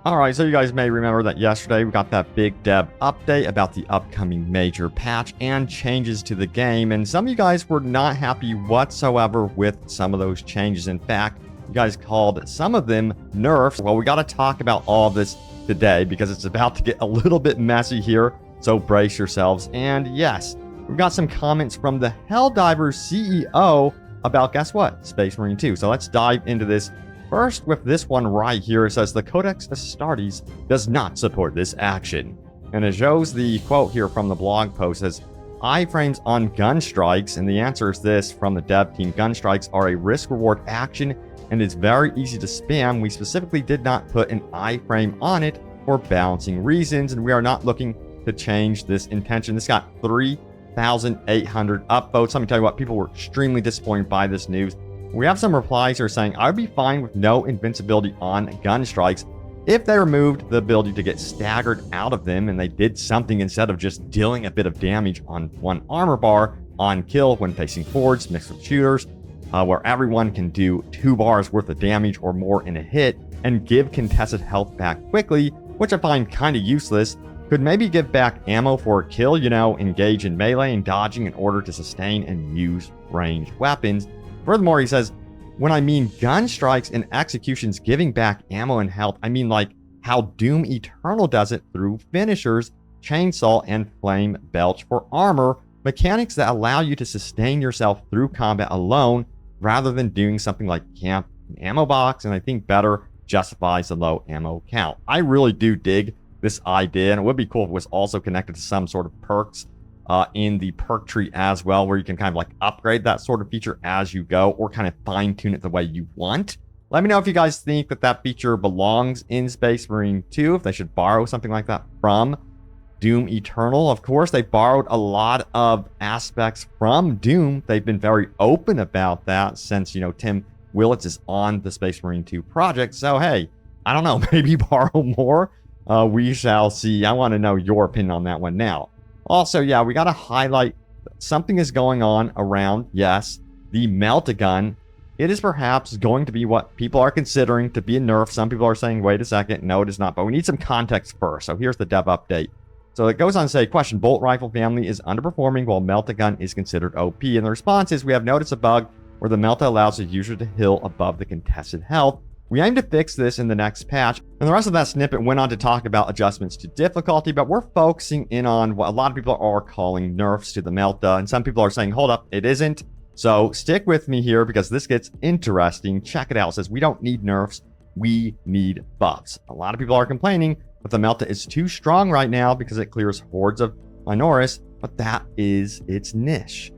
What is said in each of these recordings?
Alright, so you guys may remember that yesterday we got that big dev update about the upcoming major patch and changes to the game, and some of you guys were not happy whatsoever with some of those changes. In fact, you guys called some of them nerfs. Well, we got to talk about all of this today because it's about to get a little bit messy here, so brace yourselves. And yes, we've got some comments from the Helldivers CEO about, guess what, Space Marine 2. So let's dive into this. First, with this one right here, it says the Codex Astartes does not support this action. And it shows the quote here from the blog post as iframes on gun strikes. And the answer is this from the dev team: gun strikes are a risk reward action and it's very easy to spam. We specifically did not put an iframe on it for balancing reasons, and we are not looking to change this intention. This got 3,800 upvotes. Let me tell you what, people were extremely disappointed by this news. We have some replies here saying, I would be fine with no invincibility on gun strikes if they removed the ability to get staggered out of them and they did something instead of just dealing a bit of damage on one armor bar on kill when facing forwards mixed with shooters, where everyone can do 2 bars worth of damage or more in a hit and give contested health back quickly, which I find kind of useless. Could maybe give back ammo for a kill, engage in melee and dodging in order to sustain and use ranged weapons. Furthermore, he says, when I mean gun strikes and executions giving back ammo and health, I mean like how Doom Eternal does it through finishers, chainsaw, and flame belch for armor, mechanics that allow you to sustain yourself through combat alone rather than doing something like camp an ammo box, and I think better justifies the low ammo count. I really do dig this idea, and it would be cool if it was also connected to some sort of perks in the perk tree as well, where you can kind of like upgrade that sort of feature as you go or kind of fine tune it the way you want. Let me know if you guys think that that feature belongs in Space Marine 2, if they should borrow something like that from Doom Eternal. Of course, they borrowed a lot of aspects from Doom. They've been very open about that since, Tim Willits is on the Space Marine 2 project. So, hey, I don't know, maybe borrow more. We shall see. I want to know your opinion on that one now. Also, yeah, we got to highlight something is going on around, yes, the Meltagun. It is perhaps going to be what people are considering to be a nerf. Some people are saying, wait a second, no, it is not. But we need some context first. So here's the dev update. So it goes on to say, question, bolt rifle family is underperforming while Meltagun is considered OP. And the response is, we have noticed a bug where the Melta allows the user to heal above the contested health. We aim to fix this in the next patch. And the rest of that snippet went on to talk about adjustments to difficulty, but we're focusing in on what a lot of people are calling nerfs to the Melta. And some people are saying, hold up, it isn't. So stick with me here because this gets interesting. Check it out. It says, we don't need nerfs, we need buffs. A lot of people are complaining that the Melta is too strong right now because it clears hordes of Minoris, but that is its niche.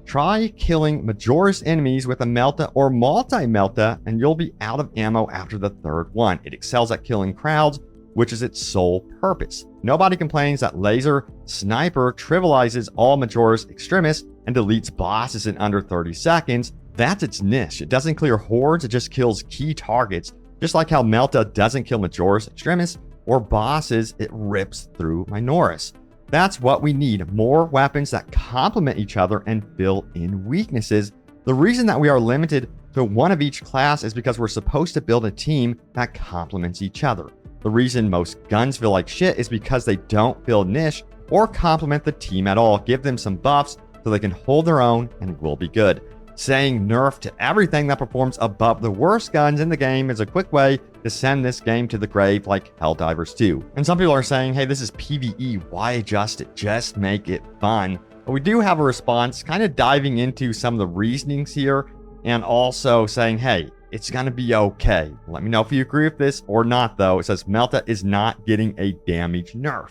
Try killing Majoris enemies with a Melta or multi-Melta, and you'll be out of ammo after the 3rd one. It excels at killing crowds, which is its sole purpose. Nobody complains that Laser Sniper trivializes all Majoris extremists and deletes bosses in under 30 seconds. That's its niche. It doesn't clear hordes, it just kills key targets. Just like how Melta doesn't kill Majoris extremists or bosses, it rips through Minoris. That's what we need, more weapons that complement each other and fill in weaknesses. The reason that we are limited to one of each class is because we're supposed to build a team that complements each other. The reason most guns feel like shit is because they don't fill niche or complement the team at all. Give them some buffs so they can hold their own and we'll be good. Saying nerf to everything that performs above the worst guns in the game is a quick way to send this game to the grave like Helldivers 2. And some people are saying, hey, this is PvE, why adjust it? Just make it fun. But we do have a response kind of diving into some of the reasonings here and also saying, hey, it's going to be okay. Let me know if you agree with this or not, though. It says Melta is not getting a damage nerf.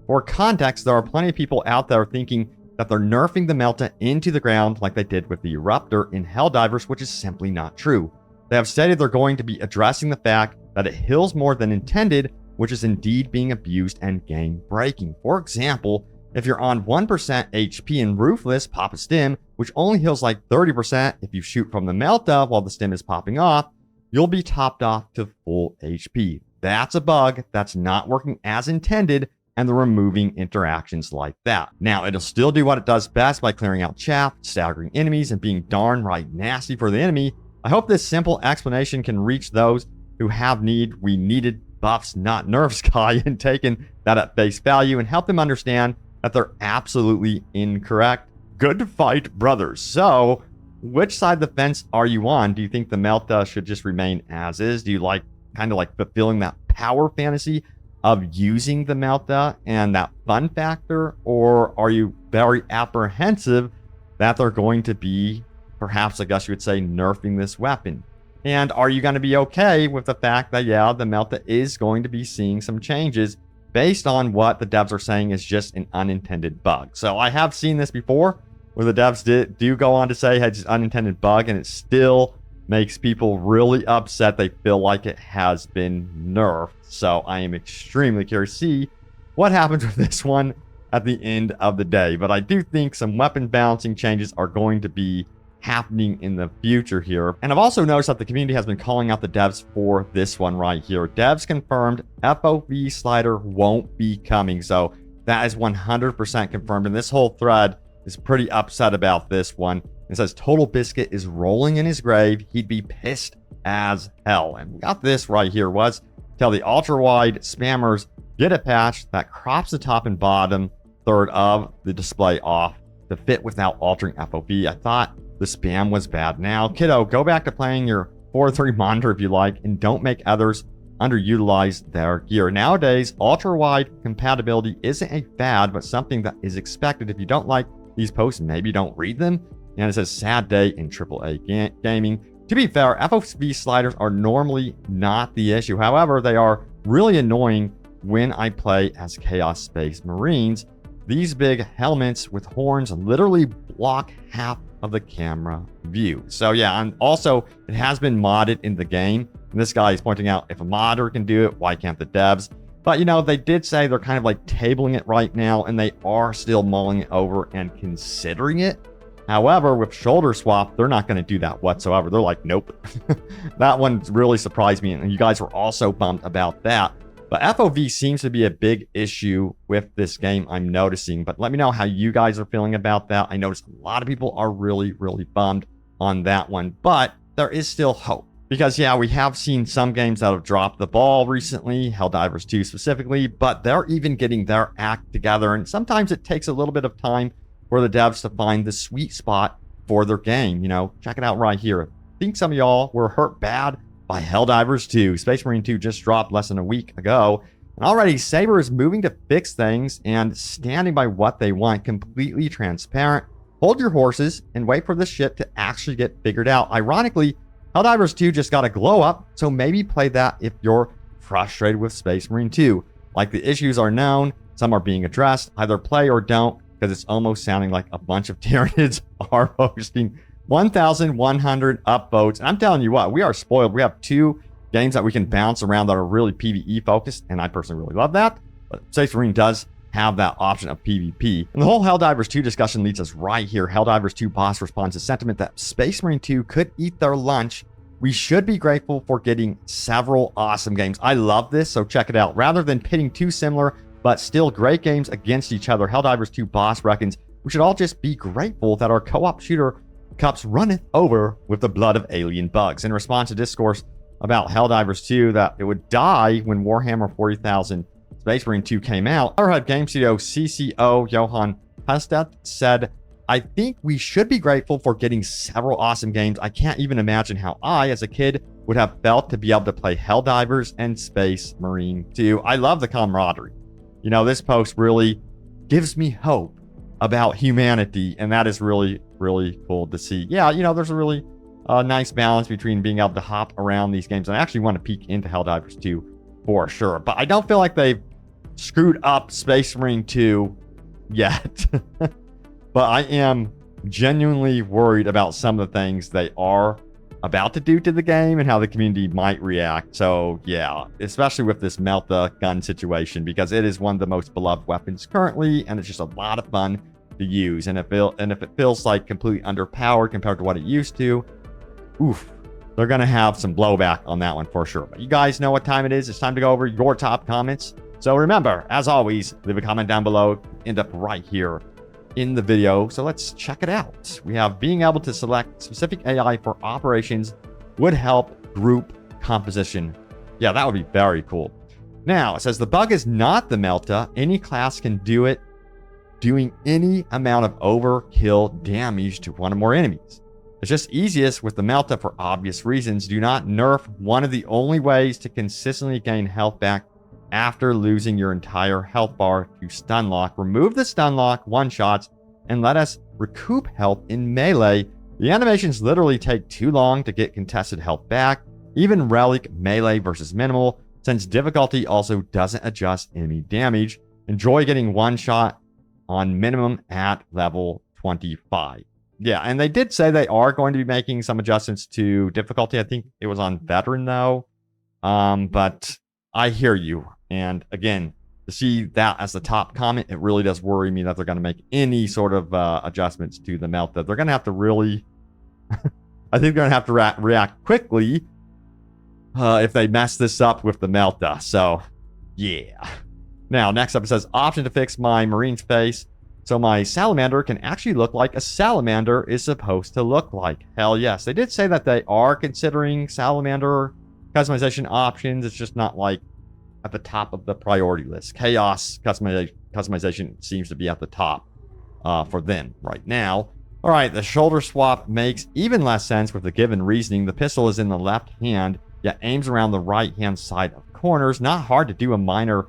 For context, there are plenty of people out there thinking that they're nerfing the Melta into the ground like they did with the Eruptor in Helldivers, which is simply not true. They have stated they're going to be addressing the fact that it heals more than intended, which is indeed being abused and game breaking. For example, if you're on 1% HP in Ruthless, pop a stim, which only heals like 30% if you shoot from the Melta while the stim is popping off, you'll be topped off to full HP. That's a bug that's not working as intended, and they're removing interactions like that. Now, it'll still do what it does best by clearing out chaff, staggering enemies, and being darn right nasty for the enemy. I hope this simple explanation can reach those who have need. We needed buffs, not nerfs guy and taken that at face value and helped them understand that they're absolutely incorrect. Good fight, brothers. So, which side of the fence are you on? Do you think the Melta should just remain as is? Do you like kind of like fulfilling that power fantasy of using the Melta and that fun factor? Or are you very apprehensive that they're going to be, perhaps I guess you would say, nerfing this weapon? And are you going to be okay with the fact that, yeah, the Melta is going to be seeing some changes based on what the devs are saying is just an unintended bug? So I have seen this before where the devs do go on to say, hey, it's an unintended bug, and it still makes people really upset. They feel like it has been nerfed. So I am extremely curious to see what happens with this one at the end of the day. But I do think some weapon balancing changes are going to be happening in the future here. And I've also noticed that the community has been calling out the devs for this one right here. Devs confirmed FOV slider won't be coming. So that is 100% confirmed. And this whole thread is pretty upset about this one. It says Total Biscuit is rolling in his grave. He'd be pissed as hell. And we got this right here. Was tell the ultra wide spammers get a patch that crops the top and bottom third of the display off to fit without altering FOV. I thought the spam was bad. Now, kiddo, go back to playing your 4:3 monitor if you like, and don't make others underutilize their gear. Nowadays, ultra wide compatibility isn't a fad, but something that is expected. If you don't like these posts, maybe don't read them. And it says sad day in AAA gaming. To be fair, FOV sliders are normally not the issue. However, they are really annoying when I play as Chaos Space Marines. These big helmets with horns literally block half of the camera view. So yeah, and also it has been modded in the game. And this guy is pointing out, if a modder can do it, why can't the devs? But you know, they did say they're kind of like tabling it right now, and they are still mulling it over and considering it. However, with shoulder swap, they're not going to do that whatsoever. They're like, nope. That one really surprised me, and you guys were also bummed about that. But FOV seems to be a big issue with this game, I'm noticing. But let me know how you guys are feeling about that. I noticed a lot of people are really, really bummed on that one. But there is still hope. Because, yeah, we have seen some games that have dropped the ball recently, Helldivers 2 specifically, but they're even getting their act together. And sometimes it takes a little bit of time for the devs to find the sweet spot for their game. You know, check it out right here. I think some of y'all were hurt bad by Helldivers 2. Space Marine 2 just dropped less than a week ago. And already Saber is moving to fix things and standing by what they want, completely transparent. Hold your horses and wait for the shit to actually get figured out. Ironically, Helldivers 2 just got a glow up, so maybe play that if you're frustrated with Space Marine 2. Like, the issues are known, some are being addressed, either play or don't, because it's almost sounding like a bunch of Tyranids are posting 1,100 upvotes. And I'm telling you what, we are spoiled. We have 2 games that we can bounce around that are really PvE focused, and I personally really love that. But Space Marine does have that option of PvP. And the whole Helldivers 2 discussion leads us right here. Helldivers 2 boss responds to sentiment that Space Marine 2 could eat their lunch. We should be grateful for getting several awesome games. I love this, so check it out. Rather than pitting 2 similar but still great games against each other, Helldivers 2 boss reckons we should all just be grateful that our co-op shooter cups runneth over with the blood of alien bugs. In response to discourse about Helldivers 2 that it would die when Warhammer 40,000 Space Marine 2 came out, Powerhead Game Studio CCO Johan Hustet said, I think we should be grateful for getting several awesome games. I can't even imagine how I, as a kid, would have felt to be able to play Helldivers and Space Marine 2. I love the camaraderie. You know, this post really gives me hope about humanity, and that is really, really cool to see. Yeah, you know, there's a really nice balance between being able to hop around these games. And I actually want to peek into Helldivers 2 for sure. But I don't feel like they've screwed up Space Marine 2 yet. But I am genuinely worried about some of the things they are about to do to the game and how the community might react. So yeah, especially with this Meltagun situation, because it is one of the most beloved weapons currently, and it's just a lot of fun to use. And if it feels like completely underpowered compared to what it used to, oof, they're going to have some blowback on that one for sure. But you guys know what time it is. It's time to go over your top comments. So remember, as always, leave a comment down below. End up right here in the video. So let's check it out. We have being able to select specific AI for operations would help group composition. Yeah, that would be very cool. Now, it says the bug is not the Melta. Any class can do it, doing any amount of overkill damage to one or more enemies. It's just easiest with the Melta for obvious reasons. Do not nerf one of the only ways to consistently gain health back after losing your entire health bar to stun lock. Remove the stun lock one-shots and let us recoup health in melee. The animations literally take too long to get contested health back, even relic melee versus minimal, since difficulty also doesn't adjust enemy damage. Enjoy getting one shot on minimum at level 25. Yeah, and they did say they are going to be making some adjustments to difficulty. I think it was on veteran though. But I hear you. And again, to see that as the top comment, it really does worry me that they're going to make any sort of adjustments to the Melta. They're going to have to really, I think they're going to have to react quickly if they mess this up with the Melta. So, yeah. Now, next up it says, option to fix my Marine's face so my salamander can actually look like a salamander is supposed to look like. Hell yes. They did say that they are considering salamander customization options. It's just not like at the top of the priority list. Chaos customization seems to be at the top for them right now. All right, the shoulder swap makes even less sense with the given reasoning. The pistol is in the left hand, yet aims around the right-hand side of corners. Not hard to do a minor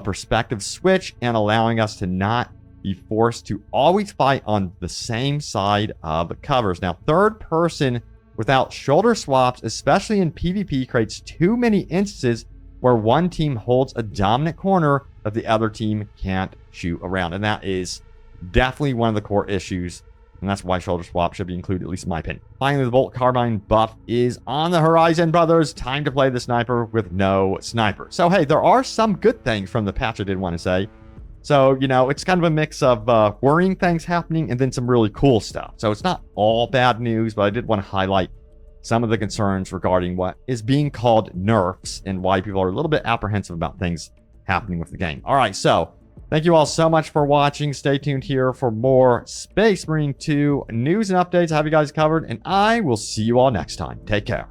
perspective switch and allowing us to not be forced to always fight on the same side of the covers. Now, third person without shoulder swaps, especially in PvP, creates too many instances where one team holds a dominant corner that the other team can't shoot around. And that is definitely one of the core issues. And that's why shoulder swap should be included, at least in my opinion. Finally, the bolt carbine buff is on the horizon, brothers. Time to play the sniper with no sniper. So, hey, there are some good things from the patch I did want to say. So, you know, it's kind of a mix of worrying things happening and then some really cool stuff. So it's not all bad news, but I did want to highlight some of the concerns regarding what is being called nerfs and why people are a little bit apprehensive about things happening with the game. All right, so thank you all so much for watching. Stay tuned here for more Space Marine 2 news and updates. I have you guys covered, and I will see you all next time. Take care.